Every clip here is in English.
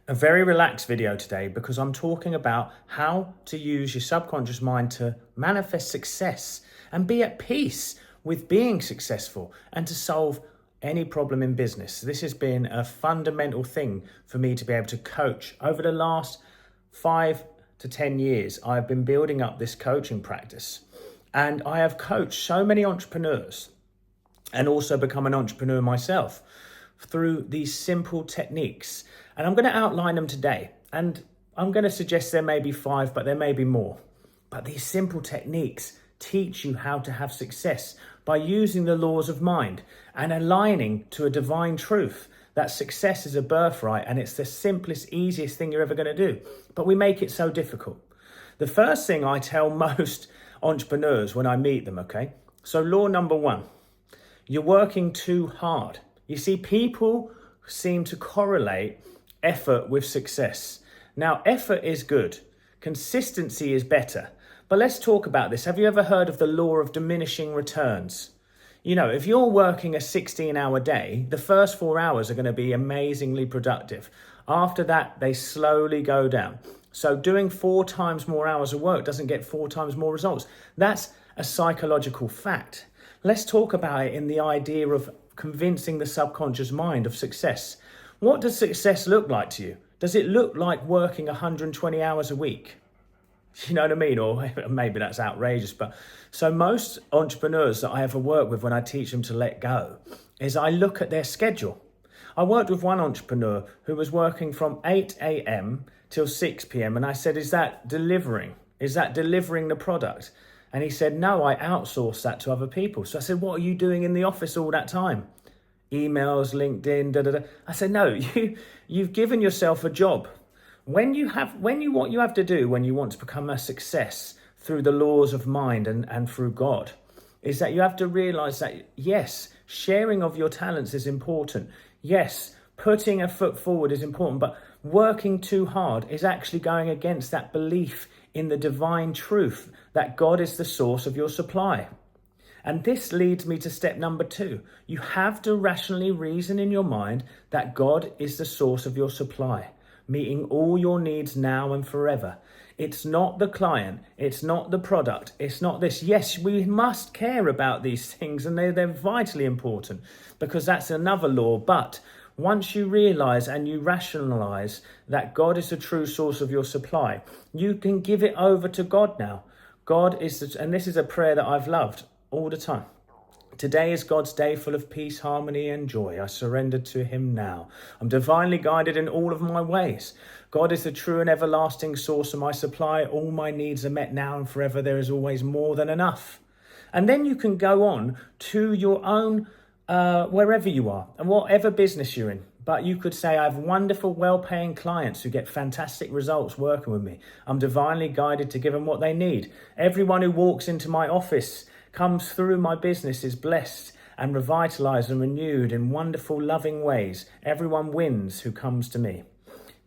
A very relaxed video today because I'm talking about how to use your subconscious mind to manifest success and be at peace with being successful and to solve any problem in business. This has been a fundamental thing for me to be able to coach. Over the last 5 to 10 years, I've been building up this coaching practice, and I have coached so many entrepreneurs and also become an entrepreneur myself through these simple techniques. And I'm going to outline them today. And I'm going to suggest there may be 5, but there may be more. But these simple techniques teach you how to have success by using the laws of mind and aligning to a divine truth that success is a birthright and it's the simplest, easiest thing you're ever going to do. But we make it so difficult. The first thing I tell most entrepreneurs when I meet them, okay? So law number 1, you're working too hard. You see, people seem to correlate effort with success. Now, effort is good. Consistency is better. But let's talk about this. Have you ever heard of the law of diminishing returns? You know, if you're working a 16-hour day, the first 4 hours are going to be amazingly productive. After that, they slowly go down. So doing 4 times more hours of work doesn't get 4 times more results. That's a psychological fact. Let's talk about it in the idea of convincing the subconscious mind of success. What does success look like to you? Does it look like working 120 hours a week? You know what I mean? Or maybe that's outrageous. But so most entrepreneurs that I ever work with, when I teach them to let go, is I look at their schedule. I worked with one entrepreneur who was working from 8 a.m. till 6 p.m. And I said, is that delivering? Is that delivering the product? And he said, no, I outsource that to other people. So I said, what are you doing in the office all that time? Emails, LinkedIn, da da da. I said, no, you've given yourself a job. What you have to do when you want to become a success through the laws of mind and through God is that you have to realize that, yes, sharing of your talents is important. Yes, putting a foot forward is important, but working too hard is actually going against that belief in the divine truth that God is the source of your supply. And this leads me to step number 2. You have to rationally reason in your mind that God is the source of your supply, meeting all your needs now and forever. It's not the client. It's not the product. It's not this. Yes, we must care about these things, and they're vitally important because that's another law. But once you realize and you rationalize that God is the true source of your supply, you can give it over to God now. God is, and this is a prayer that I've loved all the time. Today is God's day, full of peace, harmony and joy. I surrender to him now. I'm divinely guided in all of my ways. God is the true and everlasting source of my supply. All my needs are met now and forever. There is always more than enough. And then you can go on to your own, wherever you are and whatever business you're in. But you could say, I have wonderful, well-paying clients who get fantastic results working with me. I'm divinely guided to give them what they need. Everyone who walks into my office comes through my business is blessed and revitalized and renewed in wonderful, loving ways. Everyone wins who comes to me.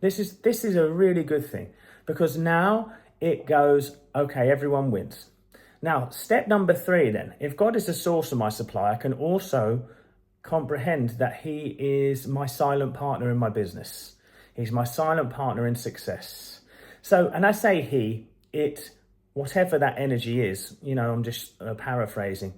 This is a really good thing because now it goes, okay, everyone wins. Now, step number 3 then, if God is the source of my supply, I can also comprehend that he is my silent partner in my business. He's my silent partner in success. So, and I say whatever that energy is, you know, I'm just paraphrasing.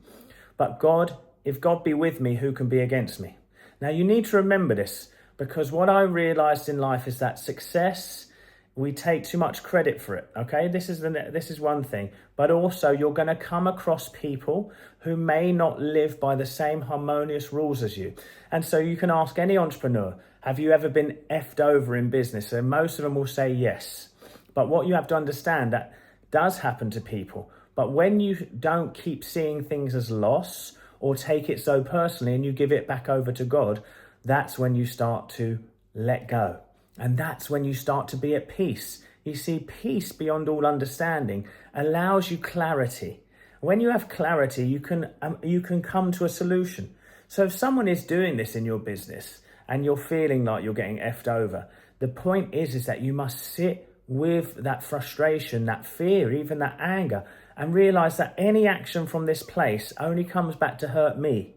But God, if God be with me, who can be against me? Now, you need to remember this because what I realized in life is that success, we take too much credit for it, okay? This is one thing. But also, you're going to come across people who may not live by the same harmonious rules as you. And so you can ask any entrepreneur, have you ever been effed over in business? And most of them will say yes. But what you have to understand that does happen to people. But when you don't keep seeing things as loss or take it so personally and you give it back over to God, that's when you start to let go. And that's when you start to be at peace. You see, peace beyond all understanding allows you clarity. When you have clarity, you can come to a solution. So if someone is doing this in your business and you're feeling like you're getting effed over, the point is that you must sit with that frustration, that fear, even that anger, and realize that any action from this place only comes back to hurt me.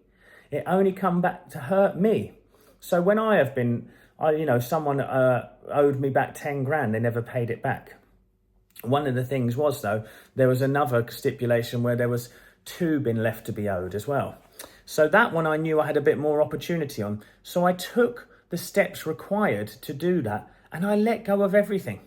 It only comes back to hurt me. So when I someone owed me back 10 grand. They never paid it back. One of the things was, though, there was another stipulation where there was 2 been left to be owed as well. So that one I knew I had a bit more opportunity on. So I took the steps required to do that, and I let go of everything.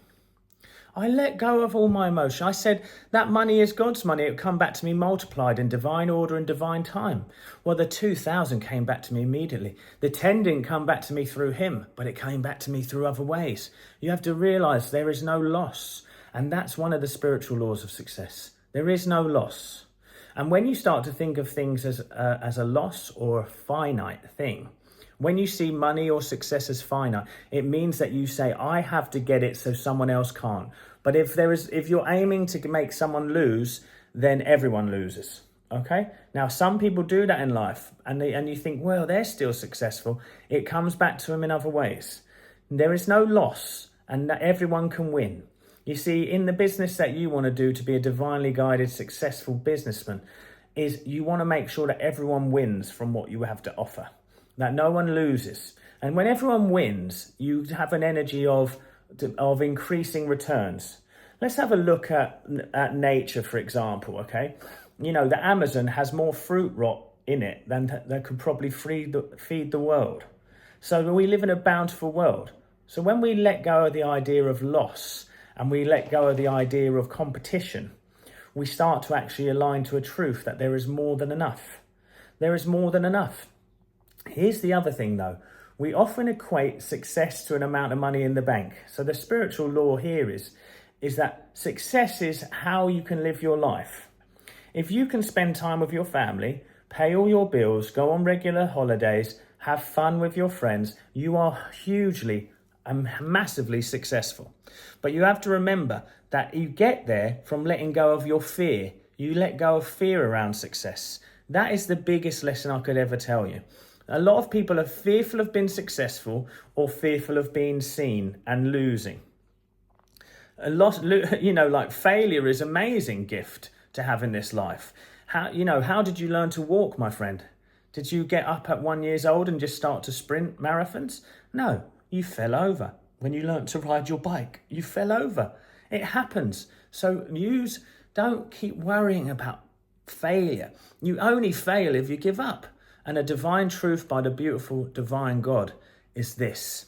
I let go of all my emotion. I said that money is God's money. It would come back to me multiplied in divine order and divine time. Well, the 2,000 came back to me immediately. The 10 didn't come back to me through him, but it came back to me through other ways. You have to realize there is no loss. And that's one of the spiritual laws of success. There is no loss. And when you start to think of things as a loss or a finite thing, when you see money or success as finite, it means that you say, I have to get it so someone else can't. But if you're aiming to make someone lose, then everyone loses. Okay? Now, some people do that in life, and you think, well, they're still successful. It comes back to them in other ways. There is no loss, and that everyone can win. You see, in the business that you want to do to be a divinely guided, successful businessman, is you want to make sure that everyone wins from what you have to offer, that no one loses. And when everyone wins, you have an energy of increasing returns. Let's have a look at nature, for example, okay? The Amazon has more fruit rot in it than that could probably feed the world. So we live in a bountiful world. So when we let go of the idea of loss, and we let go of the idea of competition, we start to actually align to a truth that there is more than enough. There is more than enough. Here's the other thing, though. We often equate success to an amount of money in the bank. So the spiritual law here is that success is how you can live your life. If you can spend time with your family, pay all your bills, go on regular holidays, have fun with your friends, you are hugely and massively successful. But you have to remember that you get there from letting go of your fear. You let go of fear around success. That is the biggest lesson I could ever tell you. A lot of people are fearful of being successful or fearful of being seen and losing. Failure is an amazing gift to have in this life. How did you learn to walk, my friend? Did you get up at 1 year old and just start to sprint marathons? No. You fell over. When you learnt to ride your bike, you fell over. It happens. So don't keep worrying about failure. You only fail if you give up. And a divine truth by the beautiful divine God is this.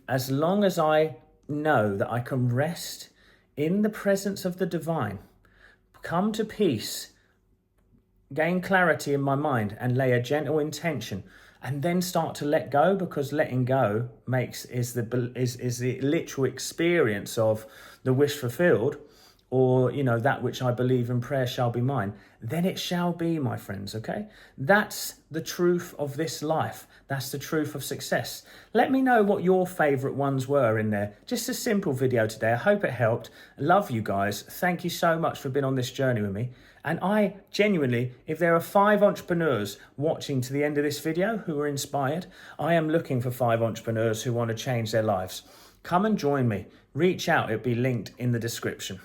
As long as I know that I can rest in the presence of the divine, come to peace, gain clarity in my mind and lay a gentle intention, and then start to let go, because letting go is the literal experience of the wish fulfilled, or that which I believe in prayer shall be mine. Then it shall be, my friends. Okay, that's the truth of this life. That's the truth of success. Let me know what your favorite ones were in there. Just a simple video today. I hope it helped. Love you guys. Thank you so much for being on this journey with me. And I genuinely, if there are 5 entrepreneurs watching to the end of this video who are inspired, I am looking for 5 entrepreneurs who want to change their lives. Come and join me. Reach out. It'll be linked in the description.